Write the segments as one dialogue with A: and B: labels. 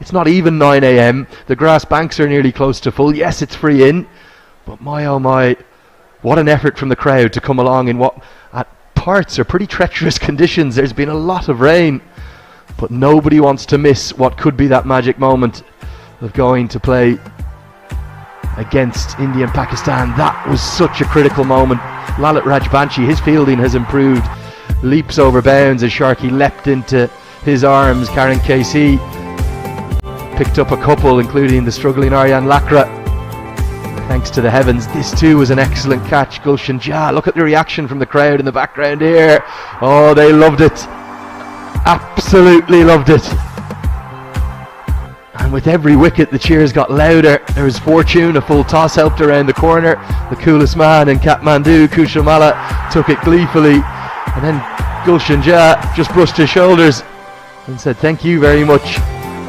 A: It's not even 9 a.m. The grass banks are nearly close to full. Yes, it's free in, but my oh my, what an effort from the crowd to come along in what at parts are pretty treacherous conditions. There's been a lot of rain, but nobody wants to miss what could be that magic moment of going to play against India and Pakistan. That was such a critical moment. Lalit Rajbanshi, his fielding has improved. Leaps over bounds as Sharkey leapt into his arms. Karen KC picked up a couple, including the struggling Aryan Lakra. Thanks to the heavens, this too was an excellent catch. Gulshan Jah, look at the reaction from the crowd in the background here. Oh, they loved it. Absolutely loved it. And with every wicket the cheers got louder. There was Fortune, a full toss helped around the corner. The coolest man in Kathmandu, Kushal Malla, took it gleefully. And then Gulshan Jah just brushed his shoulders and said thank you very much.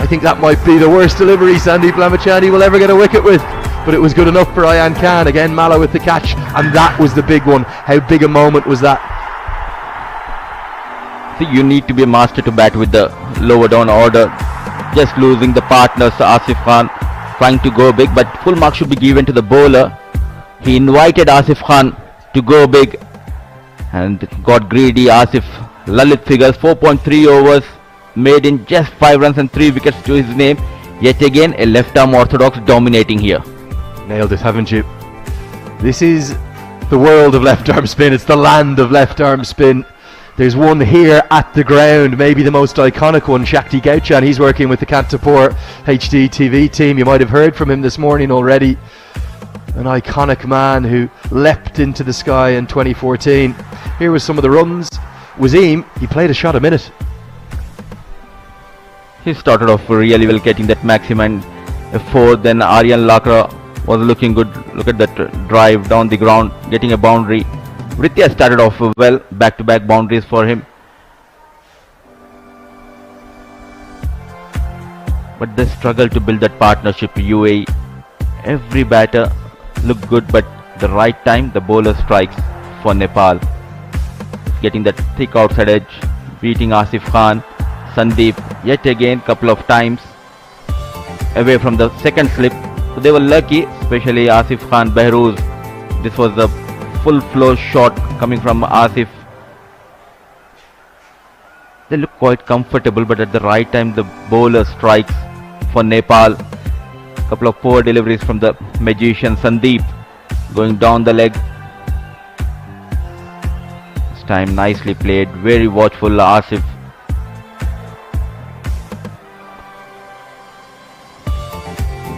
A: I think that might be the worst delivery Sandeep Lamachani will ever get a wicket with. But it was good enough for Ayan Khan. Again, Malla with the catch. And that was the big one. How big a moment was that?
B: See, you need to be a master to bat with the lower down order. Just losing the partner, so Asif Khan trying to go big, but full mark should be given to the bowler. He invited Asif Khan to go big and got greedy. Asif, Lalit figures 4.3 overs made in just 5 runs and 3 wickets to his name. Yet again a left arm orthodox dominating here.
A: Nailed it, haven't you? This is the world of left arm spin. It's the land of left arm spin. There's one here at the ground, maybe the most iconic one, Shakti Gauchan. He's working with the Kantapur HD TV team. You might have heard from him this morning already. An iconic man who leapt into the sky in 2014. Here was some of the runs. Wasim, he played a shot a minute.
B: He started off really well, getting that maximum four. Then Aryan Lakra was looking good. Look at that drive down the ground, getting a boundary. Ritya started off well, back-to-back boundaries for him. But they struggled to build that partnership. UAE, every batter looked good, but the right time the bowler strikes for Nepal. Getting that thick outside edge, beating Asif Khan. Sandeep yet again couple of times away from the second slip. So they were lucky, especially Asif Khan, Behrooz. This was the full flow shot coming from Asif. They look quite comfortable, but at the right time the bowler strikes for Nepal. Couple of poor deliveries from the magician Sandeep, going down the leg. This time nicely played, very watchful Asif.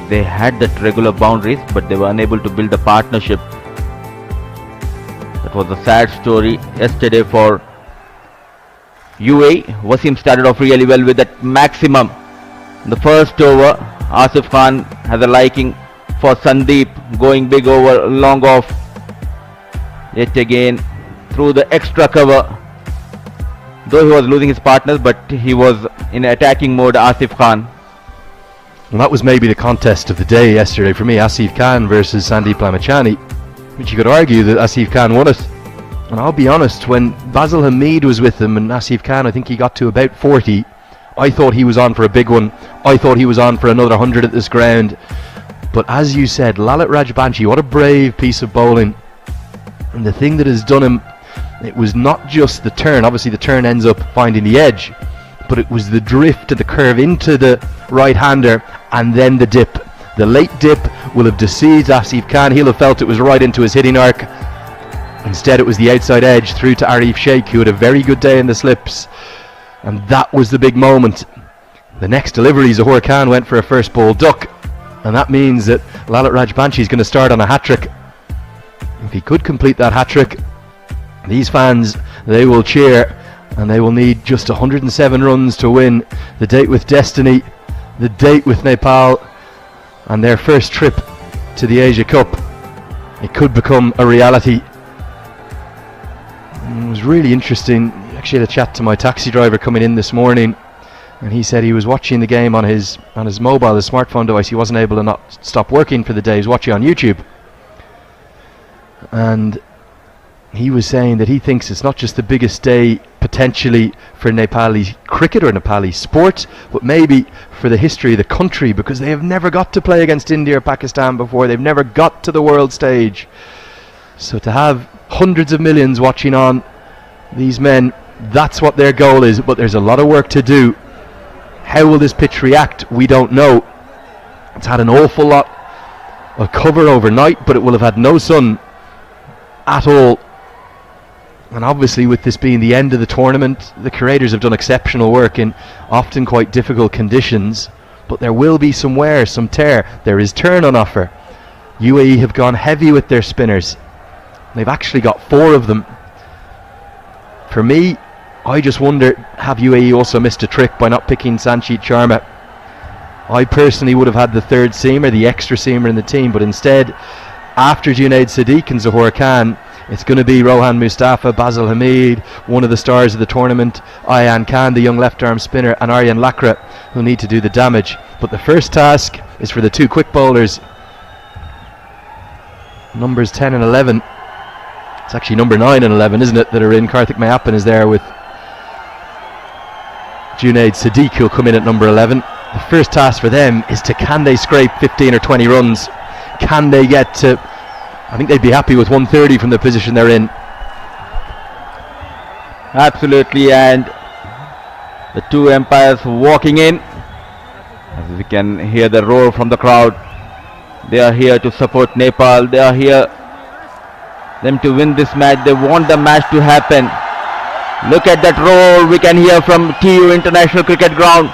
B: They had that regular boundaries, but they were unable to build a partnership. That was a sad story yesterday for UAE. Wasim started off really well with that maximum. In the first over, Asif Khan has a liking for Sandeep, going big over, long off. Yet again, through the extra cover. Though he was losing his partners, but he was in attacking mode, Asif Khan.
A: Well, that was maybe the contest of the day yesterday for me, Asif Khan versus Sandeep Lamachani, which you could argue that Asif Khan won it. And I'll be honest, when Basil Hamid was with him and Asif Khan, I think he got to about 40, I thought he was on for a big one. I thought he was on for another 100 at this ground. But as you said, Lalit Rajbanshi, what a brave piece of bowling. And the thing that has done him, it was not just the turn. Obviously the turn ends up finding the edge, but it was the drift of the curve into the right-hander and then the dip. The late dip will have deceived Asif Khan. He'll have felt it was right into his hitting arc. Instead it was the outside edge through to Arif Sheikh, who had a very good day in the slips. And that was the big moment. The next delivery, Zahur Khan went for a first ball duck. And that means that Lalit Rajbanshi is going to start on a hat-trick. If he could complete that hat-trick, these fans, they will cheer. And they will need just 107 runs to win the date with destiny, the date with Nepal, and their first trip to the Asia Cup. It could become a reality. And it was really interesting. I actually had a chat to my taxi driver coming in this morning, and he said he was watching the game on his mobile, his smartphone device. He wasn't able to not stop working for the day. He was watching on YouTube. And he was saying that he thinks it's not just the biggest day potentially for Nepali cricket or Nepali sport, but maybe for the history of the country, because they have never got to play against India or Pakistan before. They've never got to the world stage. So to have hundreds of millions watching on these men, that's what their goal is. But there's a lot of work to do. How will this pitch react? We don't know. It's had an awful lot of cover overnight, but it will have had no sun at all. And obviously, with this being the end of the tournament, the creators have done exceptional work in often quite difficult conditions. But there will be some wear, some tear. There is turn on offer. UAE have gone heavy with their spinners. They've actually got 4 of them. For me, I just wonder, have UAE also missed a trick by not picking Sanchit Sharma? I personally would have had the third seamer, the extra seamer in the team, but instead, after Junaid Sadiq and Zahoor Khan, it's going to be Rohan Mustafa, Basil Hamid, one of the stars of the tournament, Ayan Khan, the young left-arm spinner, and Aryan Lakra, who need to do the damage. But the first task is for the 2 quick bowlers, numbers 10 and 11. It's actually number 9 and 11, isn't it, that are in. Karthik Mayappan is there with Junaid Sadiq, who'll come in at number 11. The first task for them is to, can they scrape 15 or 20 runs? Can they get to, I think they'd be happy with 130 from the position they're in.
B: Absolutely, and the 2 umpires walking in. As we can hear the roar from the crowd. They are here to support Nepal. They are here them to win this match. They want the match to happen. Look at that roar we can hear from TU International Cricket Ground.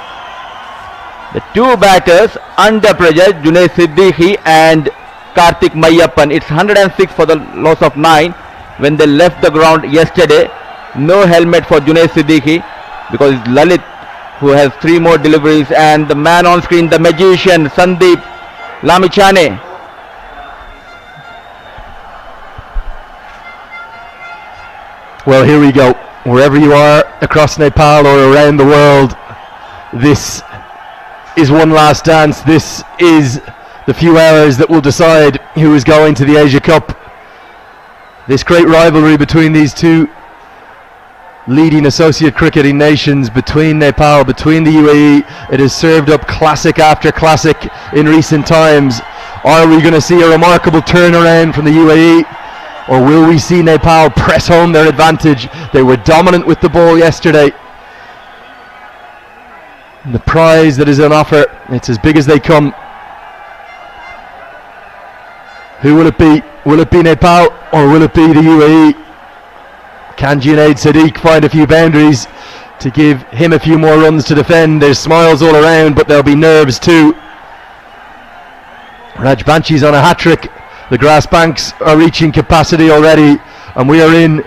B: The 2 batters under pressure, Junaid Siddiqui and Karthik Mayappan. It's 106 for the loss of 9 when they left the ground yesterday. No helmet for Junaid Siddiqui because it's Lalit who has 3 more deliveries, and the man on screen, the magician Sandeep Lamichane.
A: Well, here we go. Wherever you are across Nepal or around the world, this is one last dance. This is the few hours that will decide who is going to the Asia Cup. This great rivalry between these 2 leading associate cricketing nations, between Nepal, between the UAE, it has served up classic after classic in recent times. Are we going to see a remarkable turnaround from the UAE? Or will we see Nepal press home their advantage? They were dominant with the ball yesterday. And the prize that is on offer, it's as big as they come. Who will it be? Will it be Nepal or will it be the UAE? Can Junaid Sadiq find a few boundaries to give him a few more runs to defend? There's smiles all around, but there'll be nerves too. Rajbanchi's on a hat-trick. The grass banks are reaching capacity already, and we are in,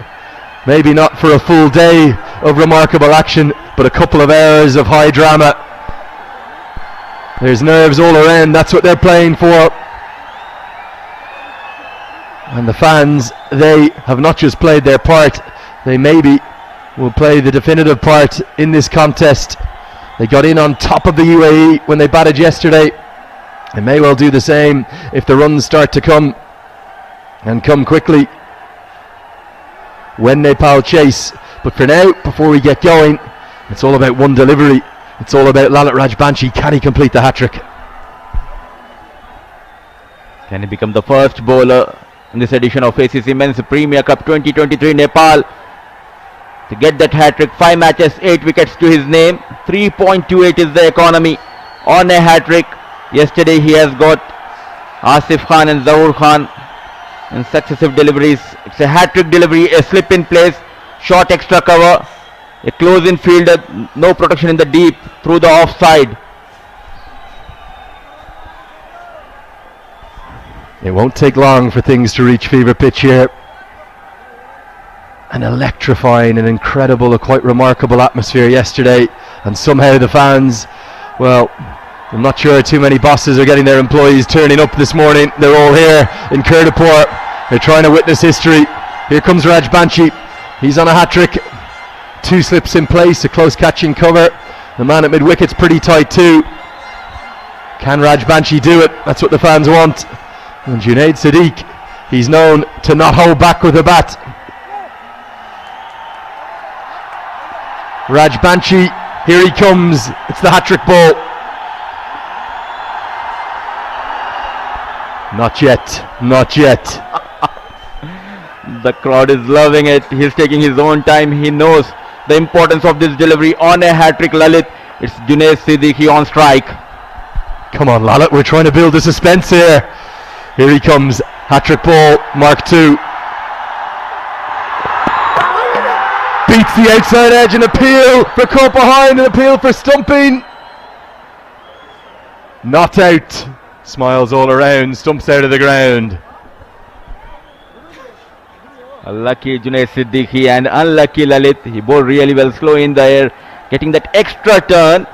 A: maybe not for a full day of remarkable action, but a couple of hours of high drama. There's nerves all around, that's what they're playing for. And the fans, they have not just played their part, they maybe will play the definitive part in this contest. They got in on top of the UAE when they batted yesterday. They may well do the same if the runs start to come, and come quickly when Nepal chase. But for now, before we get going, it's all about one delivery. It's all about Lalit Rajbanchi. Can he complete the hat-trick?
B: Can he become the first bowler in this edition of ACC Men's Premier Cup 2023 Nepal to get that hat-trick? 5 matches, 8 wickets to his name. 3.28 is the economy on a hat-trick. Yesterday he has got Asif Khan and Zahoor Khan in successive deliveries. It's a hat-trick delivery, a slip in place, short extra cover, a close-in fielder, no protection in the deep through the offside.
A: It won't take long for things to reach fever pitch here. An electrifying and incredible, a quite remarkable atmosphere yesterday, and somehow the fans, well, I'm not sure too many bosses are getting their employees turning up this morning. They're all here in Kirtipur. They're trying to witness history. Here comes Rajbanchi. He's on a hat-trick. 2 slips in place, a close catching cover. The man at mid-wicket's pretty tight too. Can Rajbanchi do it? That's what the fans want. And Junaid Sadiq, he's known to not hold back with a bat. Rajbanchi, here he comes. It's the hat-trick ball. Not yet. Not yet.
B: The crowd is loving it. He's taking his own time. He knows the importance of this delivery on a hat-trick, Lalit. It's Junaid Siddiqui on strike.
A: Come on, Lalit, we're trying to build the suspense here. Here he comes. Hat-trick ball, Mark 2. Beats the outside edge, an appeal for caught behind, an appeal for stumping. Not out. Smiles all around, stumps out of the ground.
B: Lucky Junaid Siddiqui and unlucky Lalit. He bowled really well, slow in the air, getting that extra turn.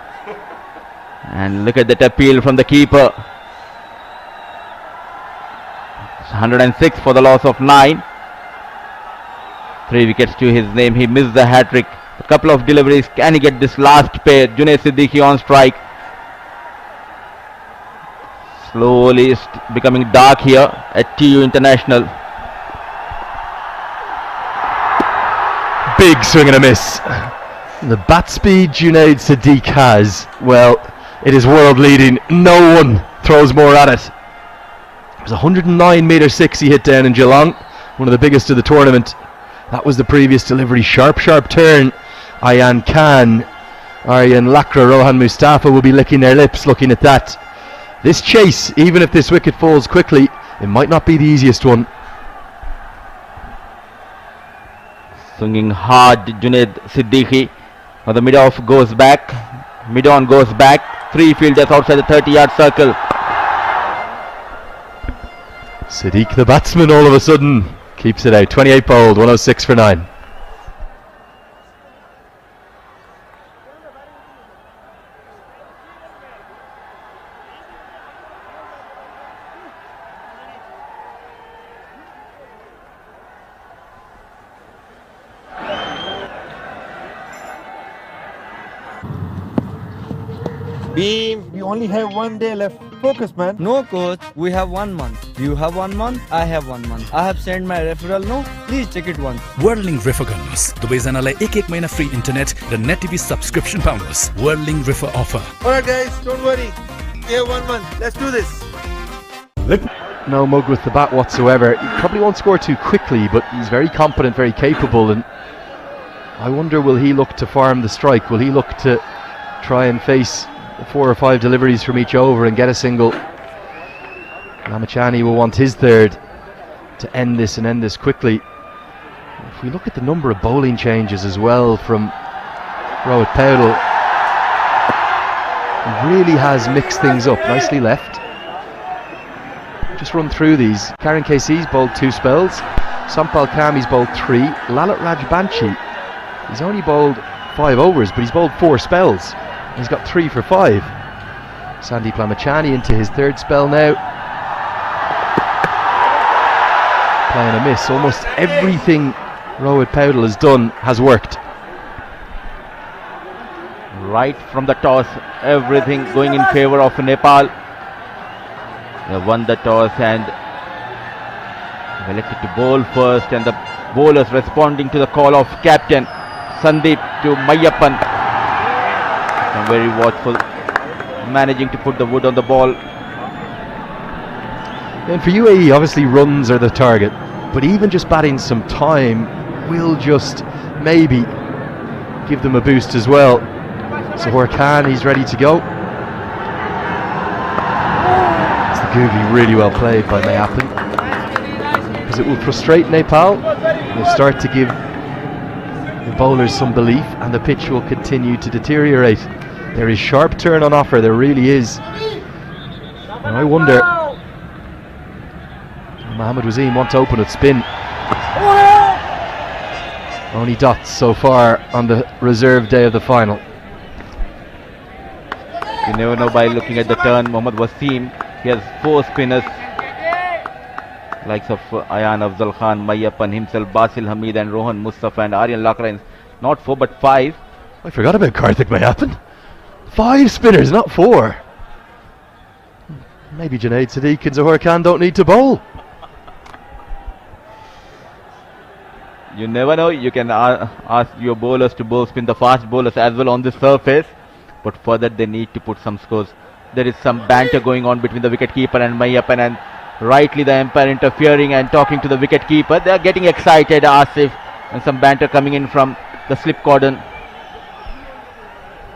B: And look at that appeal from the keeper. 106 for the loss of 9. 3 wickets to his name. He missed the hat-trick. A couple of deliveries. Can he get this last pair? Junaid Siddiqui on strike. Slowly becoming dark here at TU International.
A: Big swing and a miss. The bat speed Junaid Siddiq has, well, it is world leading. No one throws more at it. It was 109 metre 6 he hit down in Geelong, one of the biggest of the tournament. That was the previous delivery. Sharp turn. Ayan Khan, Aryan Lakra, Rohan Mustafa will be licking their lips looking at that. This chase, even if this wicket falls quickly, it might not be the easiest one.
B: Swinging hard, Junaid Siddiqui. Now the mid-off goes back. Mid-on goes back. 3 fielders outside the 30-yard circle.
A: Siddiq, the batsman, all of a sudden keeps it out. 28 bowled, 106 for 9.
C: Beam, we only have 1 day left. Focus, man.
D: No, coach. We have 1 month. You have 1 month. I have 1 month. I have sent my referral. No, please check it once.
E: Whirling River गर्नुस् दुवैजनालाई 1 महिना free internet र net TV subscription पाउनुस् Whirling River offer.
C: Alright guys, don't worry. We have 1 month. Let's do this.
A: No mug with the bat whatsoever. He probably won't score too quickly, but he's very competent, very capable, and I wonder, will he look to farm the strike? Will he look to try and face 4 or 5 deliveries from each over and get a single? Lamachani will want his third to end this and end this quickly. If we look at the number of bowling changes as well from Rohit Powell, he really has mixed things up. Nicely left. Just run through these. Karen KC's bowled 2 spells. Sampal Kami's bowled 3. Lalit Rajbanshi, he's only bowled 5 overs, but he's bowled 4 spells. He's got 3 for 5. Sandeep Lamachani into his 3rd spell now. Playing a miss. Almost everything Rohit Powell has done has worked.
B: Right from the toss, everything going in favour of Nepal. They won the toss and elected to bowl first, and the bowlers responding to the call of captain Sandeep to Mayappan. And very watchful, managing to put the wood on the ball.
A: And for UAE, obviously runs are the target, but even just batting some time will just maybe give them a boost as well. So Khan, he's ready to go. It's the googly really well played by Mayappan, because it will frustrate Nepal. They'll start to give the bowlers some belief, and the pitch will continue to deteriorate. There is sharp turn on offer, there really is. And I wonder, Mohammad Wazeem want to open with spin. Only dots so far on the reserve day of the final.
B: You never know by looking at the turn. Mohammad Waseem, he has 4 spinners, likes of Ayan Afzal Khan, Mayappan himself, Basil Hamid and Rohan Mustafa and Aryan Lakra. Not 4 but 5.
A: I forgot about Karthik Mayappan. 5 spinners, not 4. Maybe Junaid Siddiq and Zohar Khan don't need to bowl.
B: You never know. You can ask your bowlers to bowl spin, the fast bowlers as well on the surface, but for that they need to put some scores. There is some banter going on between the wicketkeeper and Mayappan, and Rightly the umpire interfering and talking to the wicket keeper. They are getting excited, Asif, and some banter coming in from the slip cordon.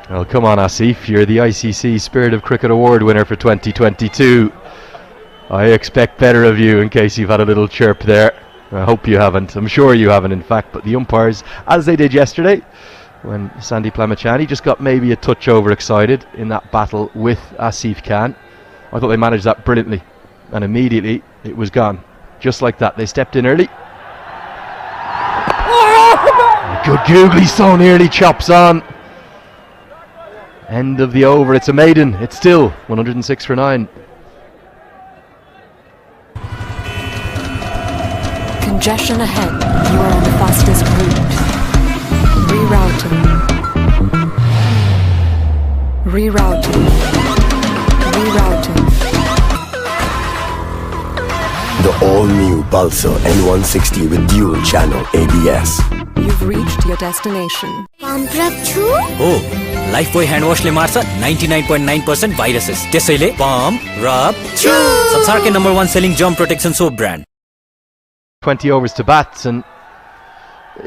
A: Well, come on, Asif. You're the ICC Spirit of Cricket Award winner for 2022. I expect better of you in case you've had a little chirp there. I hope you haven't. I'm sure you haven't, in fact. But the umpires, as they did yesterday, when Sandeep Lamachani just got maybe a touch overexcited in that battle with Asif Khan. I thought they managed that brilliantly. And immediately it was gone. Just like that. They stepped in early. Good googly, so nearly chops on. End of the over. It's a maiden. It's still 106 for 9.
F: Congestion ahead. You are on the fastest route. Rerouting.
G: The all-new Pulsar N160 with dual channel ABS.
F: You've reached your destination.
H: Oh, Lifebuoy hand wash ले मार्छ 99.9% viruses. त्यसैले pump, rub, chew. संसारकै number 1 selling germ protection soap brand.
A: 20 overs to bats, and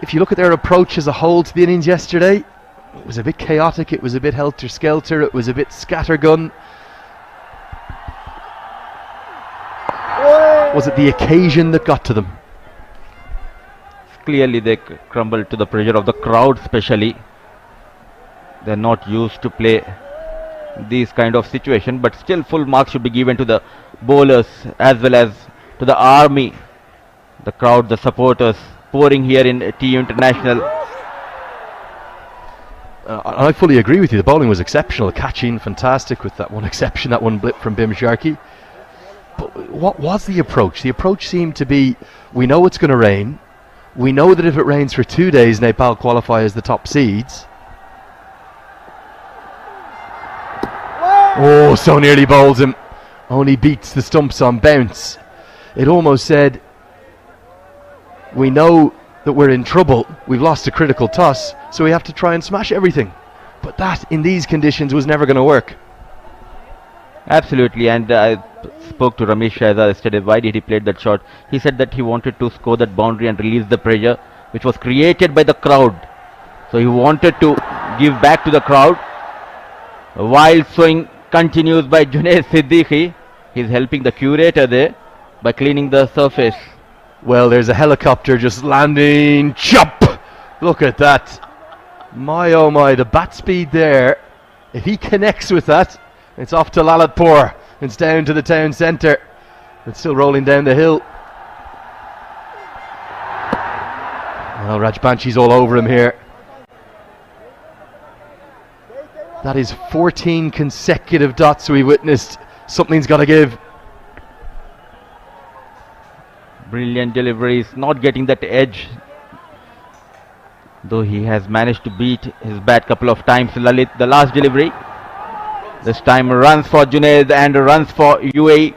A: if you look at their approach as a whole to the innings yesterday, it was a bit chaotic, it was a bit helter-skelter, it was a bit scattergun. Was it the occasion that got to them?
B: Clearly they crumbled to the pressure of the crowd, especially. They're not used to play these kind of situation, but still full marks should be given to the bowlers as well as to the army, the crowd, the supporters pouring here in TU International.
A: I fully agree with you. The bowling was exceptional. The catching fantastic, with that one exception, that one blip from Bim Sharkey. But what was the approach? The approach seemed to be, we know it's going to rain. We know that if it rains for 2 days, Nepal qualify as the top seeds. Oh, so nearly bowls him. Only beats the stumps on bounce. It almost said, we know that we're in trouble. We've lost a critical toss, so we have to try and smash everything. But that, in these conditions, was never going to work.
B: Absolutely, and I spoke to Ramesh Shahzad yesterday. Why did he play that shot? He said that he wanted to score that boundary and release the pressure which was created by the crowd. So he wanted to give back to the crowd. Wild swing continues by Junaid Siddiqui. He's helping the curator there by cleaning the surface.
A: Well, there's a helicopter just landing. Chop! Look at that. My oh my, the bat speed there. If he connects with that, it's off to Lalitpur. It's down to the town centre. It's still rolling down the hill. Well, Rajbanshi's all over him here. That is 14 consecutive dots we witnessed. Something's got to give.
B: Brilliant deliveries, not getting that edge. Though he has managed to beat his bat couple of times. Lalit, the last delivery. This time runs for Junaid and runs for UAE.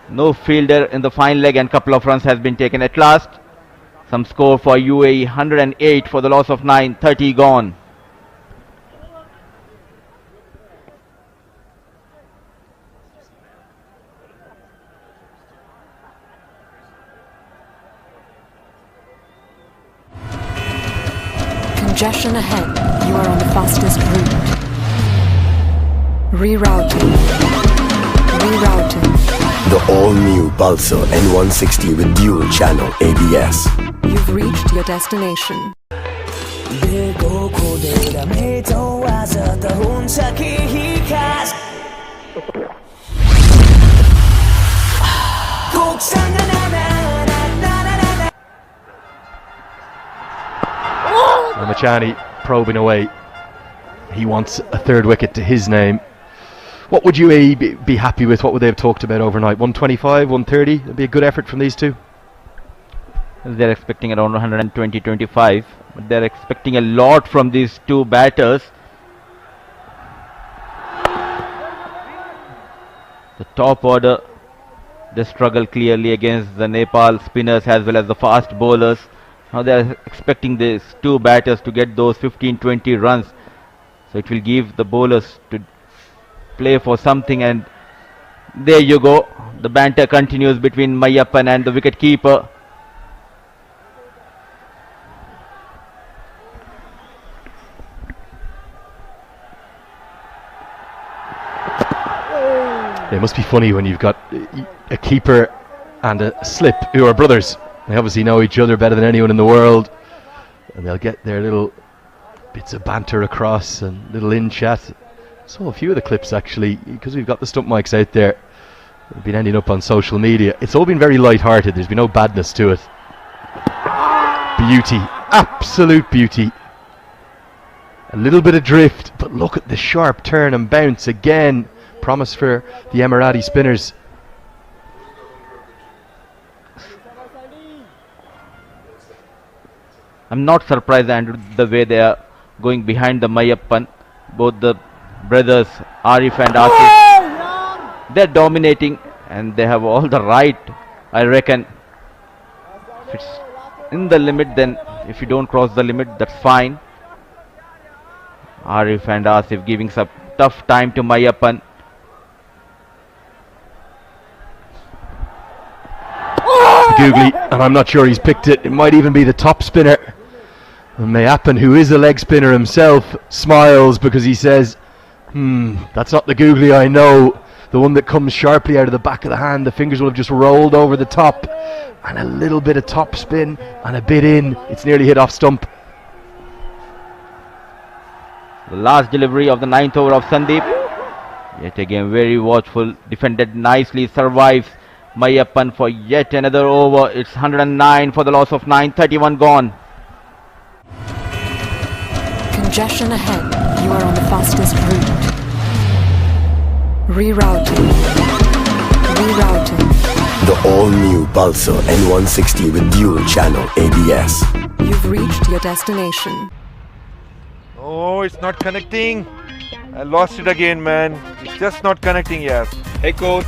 B: No fielder in the fine leg and couple of runs has been taken at last. Some score for UAE, 108 for the loss of 9, 30 gone.
F: Congestion ahead. You are on the fastest route. Rerouting.
G: The all-new Pulsar N160 with dual channel ABS.
F: You've reached your destination.
A: Lamachani probing away. He wants a third wicket to his name. What would UAE be happy with? What would they have talked about overnight? 125, 130? It'd be a good effort from these two.
B: They're expecting around 120-25, but they're expecting a lot from these two batters. The top order, they struggle clearly against the Nepal spinners as well as the fast bowlers. Now they're expecting these two batters to get those 15-20 runs. So it will give the bowlers to play for something, and there you go. The banter continues between Mayappan and the wicket keeper.
A: It must be funny when you've got a keeper and a slip who are brothers. They obviously know each other better than anyone in the world, and they'll get their little bits of banter across and little in-chat. Saw a few of the clips actually, because we've got the stump mics out there. They've been ending up on social media. It's all been very light-hearted. There's been no badness to it. Beauty, absolute beauty. A little bit of drift, but look at the sharp turn and bounce again. Promise for the Emirati spinners.
B: I'm not surprised, Andrew, the way they are going behind the Mayappan. Both the brothers, Arif and Asif, they're dominating and they have all the right, I reckon. If it's in the limit, then if you don't cross the limit, that's fine. Arif and Asif giving some tough time to Mayappan.
A: Googly, and I'm not sure he's picked it. It might even be the top spinner. And Mayappan, who is a leg spinner himself, smiles because he says, that's not the Googly I know. The one that comes sharply out of the back of the hand. The fingers will have just rolled over the top. And a little bit of top spin and a bit in. It's nearly hit off stump.
B: The last delivery of the 9th over of Sandeep. Yet again very watchful. Defended nicely. Survives Mayappan for yet another over. It's 109 for the loss of 9. 31 gone.
F: Congestion ahead. You are on the fastest route. Rerouting. Rerouting.
G: The all-new Pulsar N160 with dual channel ABS.
F: You've reached your destination.
C: Oh, it's not connecting. I lost it again, man. It's just not connecting, yes.
I: Hey coach.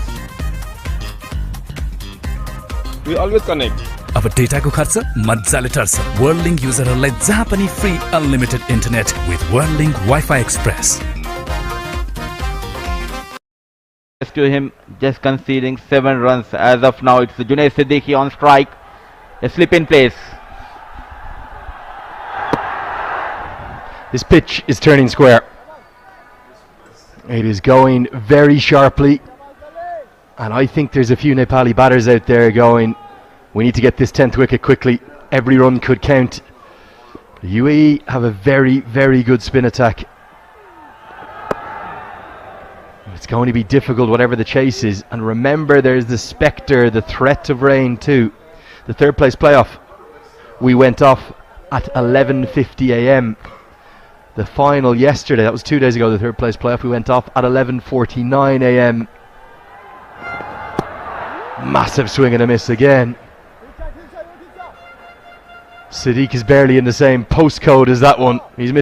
I: We always connect.
E: अब डेटाको खर्च मजाले टर्छ वर्ल्डलिंक युजरहरूलाई जहाँ पनि free unlimited internet with वर्ल्डलिंक Wi-Fi Express.
B: To him, just conceding 7 runs. As of now, it's Junaid Siddiqui on strike. A slip in place.
A: This pitch is turning square. It is going very sharply. And I think there's a few Nepali batters out there going, we need to get this 10th wicket quickly. Every run could count. The UAE have a very, very good spin attack. It's going to be difficult whatever the chase is. And remember, there's the spectre, the threat of rain too. The third place playoff. We went off at 11:50 a.m. The final yesterday, that was 2 days ago, the third place playoff, we went off at 11:49 a.m. Massive swing and a miss again. Sadiq is barely in the same postcode as that one. He's missed.